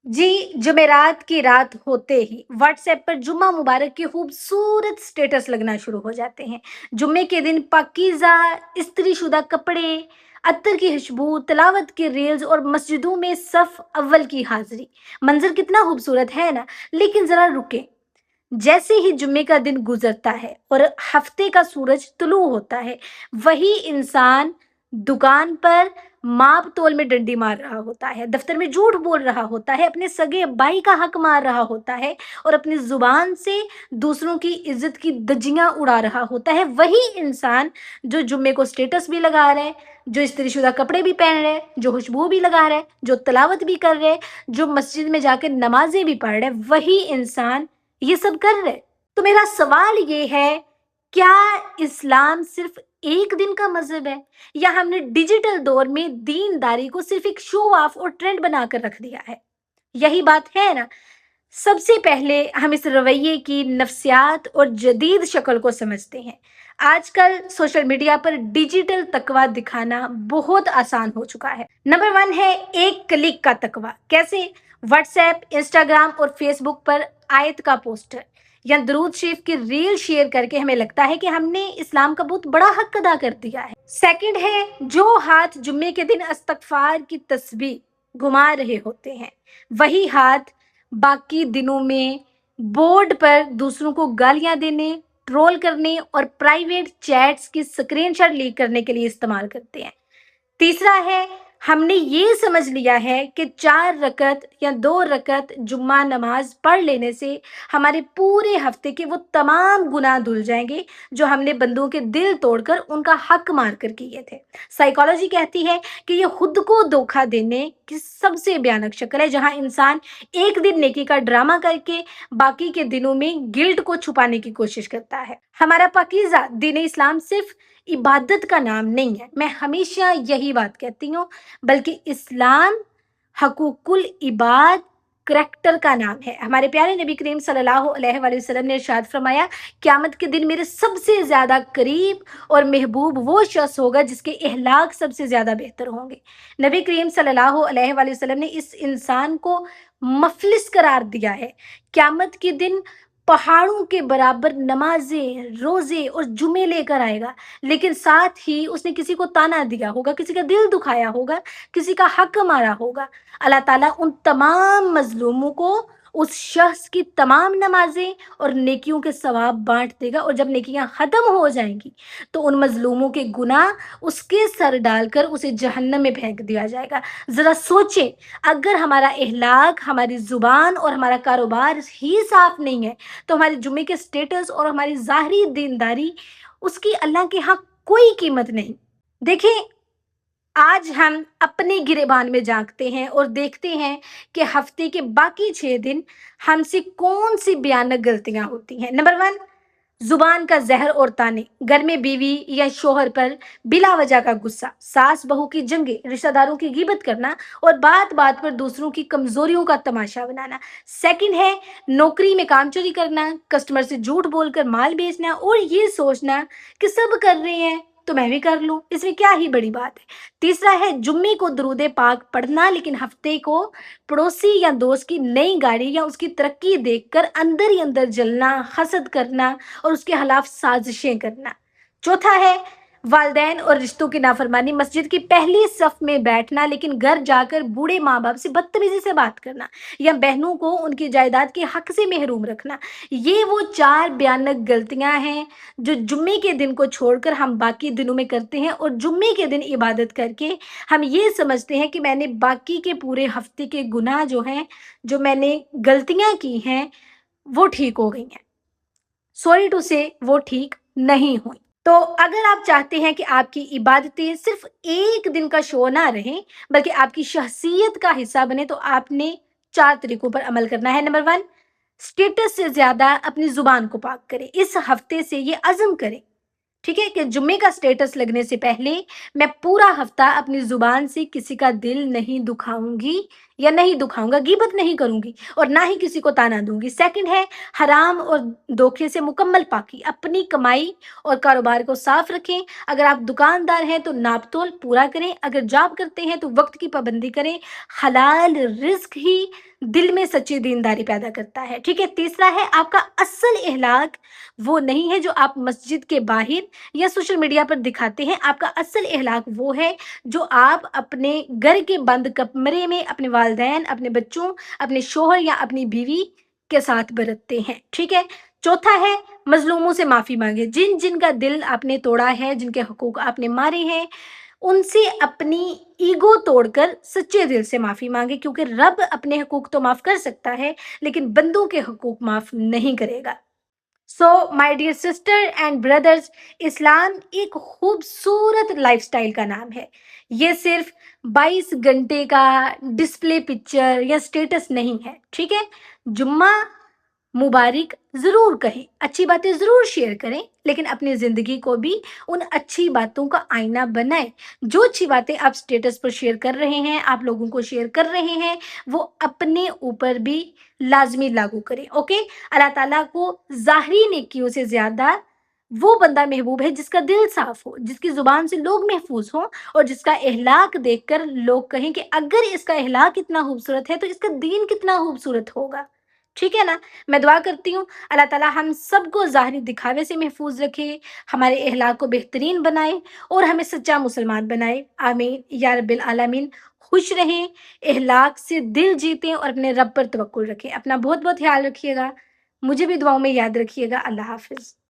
जी, जुमेरात की रात होते ही व्हाट्सएप पर जुम्मा मुबारक के खूबसूरत स्टेटस लगना शुरू हो जाते हैं। जुम्मे के दिन पाकीज़ा इस्त्रीशुदा कपड़े, अत्तर की खुशबू, तिलावत के रील्स और मस्जिदों में सफ़ अव्वल की हाज़िरी। मंज़र कितना खूबसूरत है ना? लेकिन ज़रा रुकें। जैसे ही जुम्मे का दिन गुजरता है और हफ्ते का सूरज तुलू होता है, वही इंसान दुकान पर माप तोल में डंडी मार रहा होता है, दफ्तर में झूठ बोल रहा होता है, अपने सगे भाई का हक मार रहा होता है और अपनी जुबान से दूसरों की इज्जत की धज्जियां उड़ा रहा होता है। वही इंसान जो जुम्मे को स्टेटस भी लगा रहा है, जो इस्त्रीशुदा कपड़े भी पहन रहे हैं, जो खुशबू भी लगा रहा है, जो तलावत भी कर रहे हैं, जो मस्जिद में जाकर नमाजें भी पढ़ रहे हैं, वही इंसान ये सब कर रहे। तो मेरा सवाल ये है, क्या इस्लाम सिर्फ एक दिन का मजहब है या हमने डिजिटल दौर में दीनदारी को सिर्फ एक शो ऑफ और ट्रेंड बनाकर रख दिया है? यही बात है ना। सबसे पहले हम इस रवैये की नफ्सियात और जदीद शक्ल को समझते हैं। आजकल सोशल मीडिया पर डिजिटल तकवा दिखाना बहुत आसान हो चुका है। नंबर वन है एक क्लिक का तकवा। कैसे? व्हाट्सएप, इंस्टाग्राम और फेसबुक पर आयत का पोस्टर या दरूद शरीफ की रील शेयर करके हमें लगता है कि हमने इस्लाम का बहुत बड़ा हक अदा कर दिया है। सेकंड है जो हाथ जुम्मे के दिन अस्तगफार की तस्बीह घुमा रहे होते हैं, वही हाथ बाकी दिनों में बोर्ड पर दूसरों को गालियां देने, ट्रोल करने और प्राइवेट चैट्स की स्क्रीनशॉट लीक करने के लिए इस्तेमाल करते हैं। तीसरा है, हमने ये समझ लिया है कि 4 रकत या 2 रकत जुम्मा नमाज पढ़ लेने से हमारे पूरे हफ्ते के वो तमाम गुनाह धुल जाएंगे जो हमने बंदों के दिल तोड़कर उनका हक मार कर किए थे। साइकोलॉजी कहती है कि ये खुद को धोखा देने की सबसे भयानक शक्ल है, जहां इंसान एक दिन नेकी का ड्रामा करके बाकी के दिनों में गिल्ट को छुपाने की कोशिश करता है। हमारा पाकीज़ा दीन इस्लाम सिर्फ इबादत का नाम नहीं है, मैं हमेशा यही बात कहती हूँ, बल्कि इस्लाम हकूकुल इबाद करैक्टर का नाम है। हमारे प्यारे नबी करीम सल्लल्लाहु अलैहि वसल्लम ने इरशाद फरमाया, क़यामत के दिन मेरे सबसे ज़्यादा करीब और महबूब वो शख्स होगा जिसके अहलाक सबसे ज़्यादा बेहतर होंगे। नबी करीम सल्लल्लाहु अलैहि वसल्लम ने इस इंसान को मफलिस करार दिया है। क़यामत के दिन पहाड़ों के बराबर नमाजें, रोजे और जुमे लेकर आएगा, लेकिन साथ ही उसने किसी को ताना दिया होगा, किसी का दिल दुखाया होगा, किसी का हक मारा होगा। अल्लाह ताला उन तमाम मजलूमों को उस शख्स की तमाम नमाजें और नेकियों के सवाब बांट देगा, और जब नेकियां खत्म हो जाएंगी तो उन मजलूमों के गुनाह उसके सर डालकर उसे जहन्नम में फेंक दिया जाएगा। जरा सोचें, अगर हमारा इहलाक, हमारी जुबान और हमारा कारोबार ही साफ नहीं है, तो हमारे जुम्मे के स्टेटस और हमारी ज़ाहिरी दीनदारी, उसकी अल्लाह के यहाँ कोई कीमत नहीं। देखें, आज हम अपने गिरेबान में झांकते हैं और देखते हैं कि हफ्ते के बाकी 6 दिन हमसे कौन सी भयानक गलतियां होती हैं। नंबर वन, जुबान का जहर और ताने। घर में बीवी या शोहर पर बिला वजह का गुस्सा, सास बहू की जंगे, रिश्तेदारों की गिबत करना और बात बात पर दूसरों की कमजोरियों का तमाशा बनाना। सेकंड है नौकरी में काम चोरी करना, कस्टमर से झूठ बोलकर माल बेचना और ये सोचना कि सब कर रहे हैं तो मैं भी कर लूं, इसमें क्या ही बड़ी बात है। तीसरा है जुम्मे को दरूद पाक पढ़ना, लेकिन हफ्ते को पड़ोसी या दोस्त की नई गाड़ी या उसकी तरक्की देखकर अंदर ही अंदर जलना, हसद करना और उसके खिलाफ साजिशें करना। चौथा है वालदैन और रिश्तों की नाफरमानी, मस्जिद की पहली सफ में बैठना लेकिन घर जाकर बूढ़े माँ बाप से बदतमीजी से बात करना या बहनों को उनकी जायदाद के हक से महरूम रखना। ये वो 4 भयानक गलतियां हैं जो जुम्मे के दिन को छोड़कर हम बाकी दिनों में करते हैं, और जुम्मे के दिन इबादत करके हम ये समझते हैं कि मैंने बाकी के पूरे हफ्ते के गुनाह जो हैं, जो मैंने गलतियां की हैं, वो ठीक हो गई हैं। सॉरी टू से वो ठीक नहीं हुई। तो अगर आप चाहते हैं कि आपकी इबादतें सिर्फ एक दिन का शो ना रहें, बल्कि आपकी शख्सियत का हिस्सा बने, तो आपने 4 तरीकों पर अमल करना है। नंबर वन, स्टेटस से ज्यादा अपनी जुबान को पाक करें। इस हफ्ते से ये अज़म करें, ठीक है, कि जुम्मे का स्टेटस लगने से पहले मैं पूरा हफ्ता अपनी जुबान से किसी का दिल नहीं दुखाऊंगी या नहीं दुखाऊंगा, गीबत नहीं करूंगी और ना ही किसी को ताना दूंगी। सेकंड है हराम और धोखे से मुकम्मल पाकी। अपनी कमाई और कारोबार को साफ रखें। अगर आप दुकानदार हैं तो नाप तोल पूरा करें, अगर जॉब करते हैं तो वक्त की पाबंदी करें। हलाल रिस्क ही दिल में सच्ची दीनदारी पैदा करता है। ठीक है, तीसरा है आपका असल अखलाक वो नहीं है जो आप मस्जिद के बाहर या सोशल मीडिया पर दिखाते हैं। आपका असल अखलाक वो है जो आप अपने घर के बंद कमरे में अपने वालिदैन, अपने बच्चों, अपने शोहर या अपनी बीवी के साथ बरतते हैं। ठीक है, चौथा है मजलूमों से माफी मांगे। जिन जिनका दिल आपने तोड़ा है, जिनके हकूक आपने मारे हैं, उनसे अपनी ईगो तोड़कर सच्चे दिल से माफी मांगे, क्योंकि रब अपने हकूक तो माफ कर सकता है लेकिन बंदों के हकूक माफ नहीं करेगा। So my dear sister and brothers, Islam एक खूबसूरत लाइफस्टाइल का नाम है। ये सिर्फ 22 घंटे का डिस्प्ले पिक्चर या स्टेटस नहीं है। ठीक है, जुम्मा मुबारक ज़रूर कहें, अच्छी बातें ज़रूर शेयर करें, लेकिन अपनी ज़िंदगी को भी उन अच्छी बातों का आईना बनाएं। जो अच्छी बातें आप स्टेटस पर शेयर कर रहे हैं, आप लोगों को शेयर कर रहे हैं, वो अपने ऊपर भी लाजमी लागू करें। ओके, अल्लाह ताला को ज़ाहरी नेकियों से ज़्यादा वो बंदा महबूब है जिसका दिल साफ हो, जिसकी ज़ुबान से लोग महफूज हों और जिसका अहलाक देखकर लोग कहें कि अगर इसका अहलाक इतना खूबसूरत है तो इसका दीन कितना खूबसूरत होगा। ठीक है ना? मैं दुआ करती हूँ अल्लाह ताला हम सबको ज़ाहिरी दिखावे से महफूज रखे, हमारे अहलाक को बेहतरीन बनाए और हमें सच्चा मुसलमान बनाए। आमीन या रब्बिल आलमीन। खुश रहें, अहलाक से दिल जीतें और अपने रब पर तवक्कुल रखें। अपना बहुत बहुत ख्याल रखिएगा। मुझे भी दुआओं में याद रखिएगा। अल्लाह हाफिज़।